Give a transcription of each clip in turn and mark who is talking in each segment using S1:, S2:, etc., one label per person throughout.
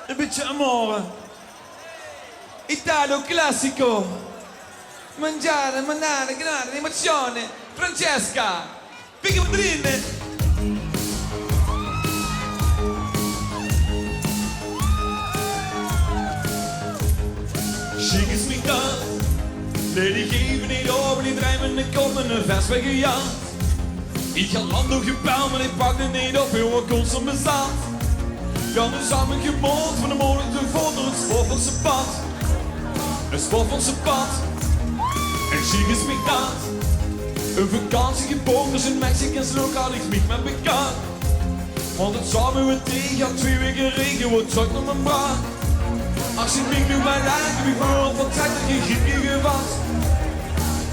S1: een beetje amore. Italo classico. Mangiare, manare, grande, emozione. Francesca, Piccoline. Chic is niet dat. Nee, die geven niet over, die drijven de kop en een vest weggejaagd. Ik ga land door gebouwd, maar ik pak het niet op, jongen, constant bestaat. Ja, nu samen geboord van de molen te voort door het spoor van zijn pad. Het spoor van zijn pad. En chic is mij dat. Een vakantie gebogen, dus in Mexica's lokaal ligt niet met elkaar. Want het zou me weer tegen, gaat 2 weken regen, wordt terug naar mijn braak. Als je niet nu maar lijkt, heb ik vooral van tijd dat je griepje gevat.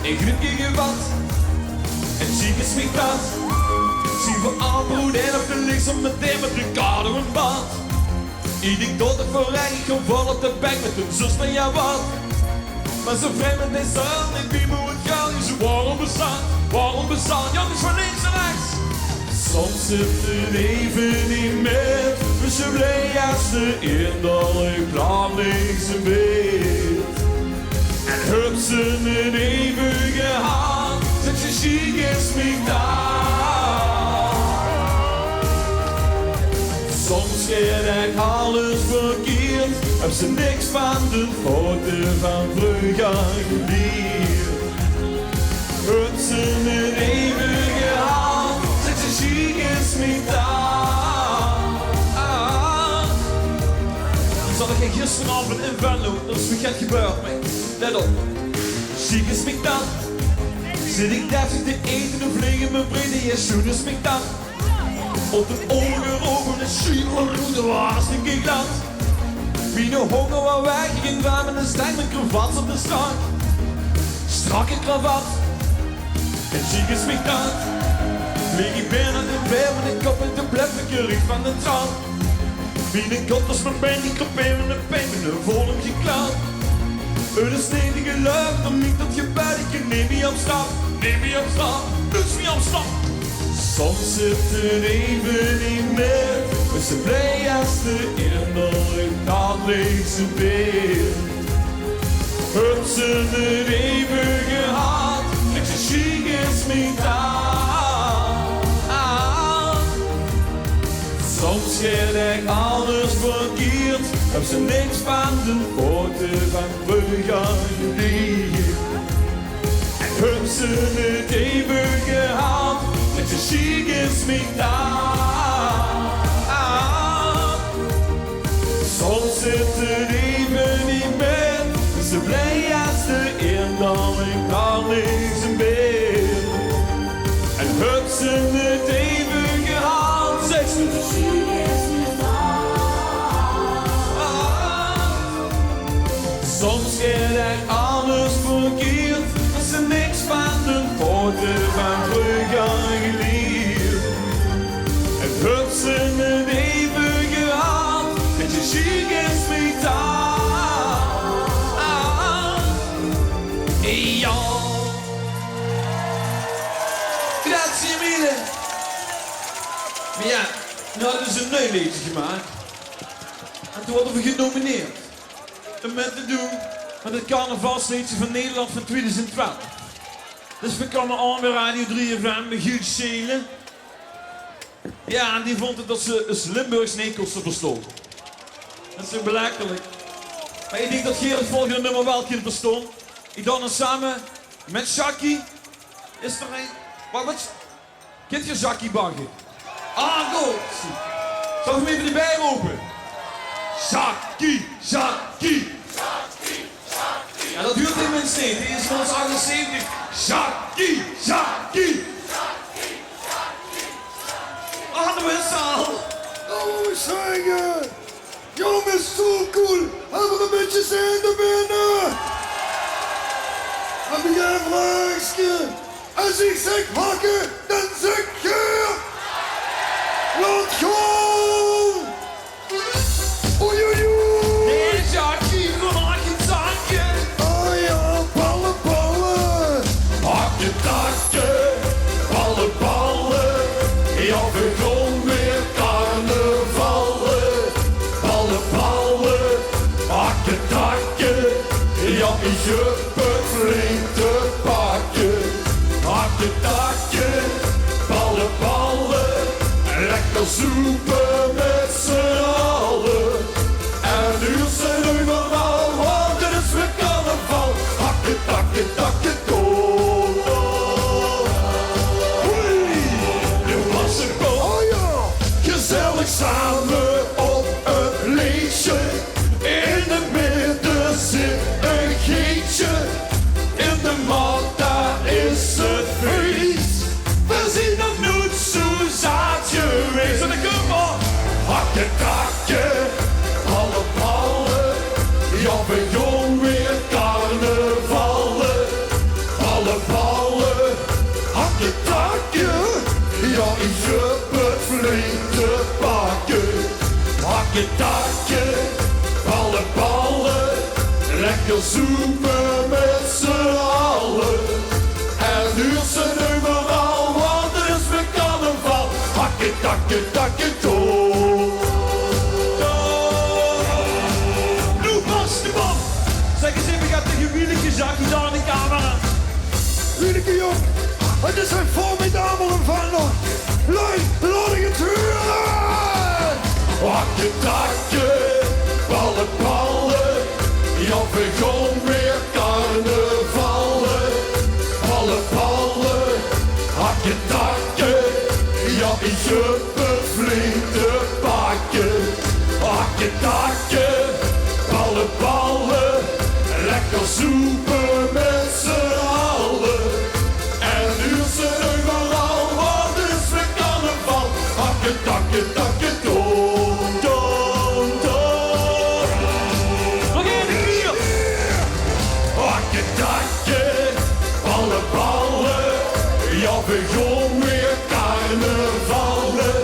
S1: Een griepje gevat. En chic is mij dat. Zie voor aanbroeden op de linksom meteen met de koude en bad. Ik denk dat ik vooruit, ik kom vol op de bek met een zus van jou wat. Maar zo vreemd met deze hand, ik weet hoe het gaat. Dus waarom bestaan, jongens van links en rechts. Soms zit het even niet met, dus je blij als de innerlijk plan links en weet. En hup ze het even gehaald, zet je chic is mij daar. Soms gaat ik alles verkeerd, heb ze niks van de foto van vroeger geleerd. Hup ze het even gehaald, zet je chic is mij daar. Zal ik gisteravond in Venlo, dat is vergeten gebeurd mij. Let op, chic is mij dan. Zit ik deftig te eten of liggen mijn brede jesjoen is mij dan. Op de ogen open de schiemelroute was denk ik dat. Wie de honger waar weg ging waar met een stijl met cravats op de straat. Strakke kravat, en chic is mij dan. Vlieg ik binnen de weer met een kop in de blef ik gericht van de trap. Wie de kop als mijn been, die kop in de pijn met de volum geklaard. Het is stevige lucht, om niet dat je buiten neem je op stap. Neem je op stap, dus niet op stap. Soms zit het even niet meer, maar ze blij als de innerlijk gaat leeg zijn beeld. Heb ze het even gehad, en ze chic is mij daar. Soms gaat ik alles verkeerd, heb ze niks van de foto van vroeger geleerd. En heb ze het even gehaald, met de chic is mij daar. Soms zit het even niet meer, ze blij als de innerlijk kan links en beeld. En heb ze het even gehaald, zegt ze de chic is mij daar. Soms gaat er alles verkeerd, als ze niks van de foto van vroeger geleerd. En heb ze het even gehaald, met je chic is mij daar. Ja. Grazie mille. Maar ja, nu hadden ze een nieuw liedje gemaakt. En toen hadden we genomineerd. Om met te doen met het carnavalsliedje van Nederland van 2012. Dus we kwamen aan bij Radio 3FM met Guus Seelen. Ja, en die vond het dat ze een Limburgs neekosten verstond. Dat is ook belachelijk. Maar ik denk dat Gerard het volgende nummer wel kan verstaan. Ik doe het samen met Jackie. Is er een... Wat? Kent je Jackie baggen? Ah, goed. Zal ik hem even erbij roepen? Jackie, Jackie. Jackie, Jackie. Ja, dat duurt tenminste niet. Die is van ons 78. Jackie, Jackie. Jackie, Jackie. Handen we in zaal.
S2: Nou, we zeggen. Jongens, zo cool. Hebben we een beetje zin er binnen? Heb jij een vraagje? Als ik zeg hakken, dan zeg je... Laat gaan! Oei, oei, oei!
S1: Hey Jackie, we maken zakken.
S2: Oh ja, ballen, ballen!
S1: Hakken takken, ballen, ballen. Ja, we gaan weer carnavallen. Ballen, ballen.
S2: je bent flink te pakken. Hakken, takken, ballen, ballen. Lekker zoepen met z'n allen. En nu zijn we normaal, want er is weer carnaval. Hakken, takken, takken, door. Nu was het gewoon. Oh ja. Gezellig samen op een leesje. In de midden zit een geetje. In de mat, daar is het feest. We zien nog nooit zo'n zaadje geweest. En dan kom maar. Hakken, takken, ballen, ballen. Ja, we jong weer carnavallen. Ballen, ballen, hakken, takken. Ja, je bent flink te pakken. Hakken, takken, ballen, ballen. Lekker zoemen met z'n allen. En nu zijn we overal, want er is weer carnaval. Hakken, takken, takken, door.
S1: Nu pas de bom. Zeg eens even, gaat tegen Wieleke zakje daar in de camera.
S2: Wieleke jong, het is een formidabele vannacht. Laat ik het huren! Hakken, takken, ballen, ballen. Ja, we gaan weer carnavallen. Ballen, ballen, hakken, takken. Ja, je bent flink te pakken. Hakken, takken, ballen, ballen. Lekker zoepen met z'n allen. En nu zijn we overal, want er is weer carnaval. Hakken, takken, takken, door, door, door.
S1: Nog één keer.
S2: Hakken, takken, ballen, ballen. Ja, we gaan weer carnavallen.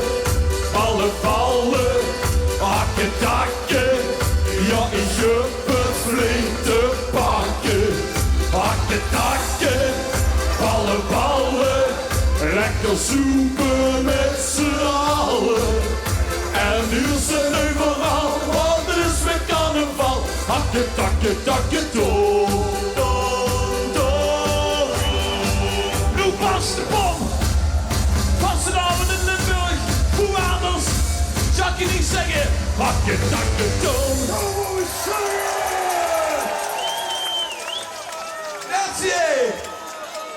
S2: Ballen, ballen, hakken, takken. Ja, je bent flink te pakken. Hakken, takken, ballen, ballen. Lekker zoepen met z'n allen. En nu zijn we overal, want er is weer carnaval. Hakken, takken, takken, door, door, door.
S1: Nu pas de bom. Vastenavond in Limburg. Hoe anders? Zou ik je niet zeggen?
S2: Hakken, takken, door. Nou, wat we zeggen.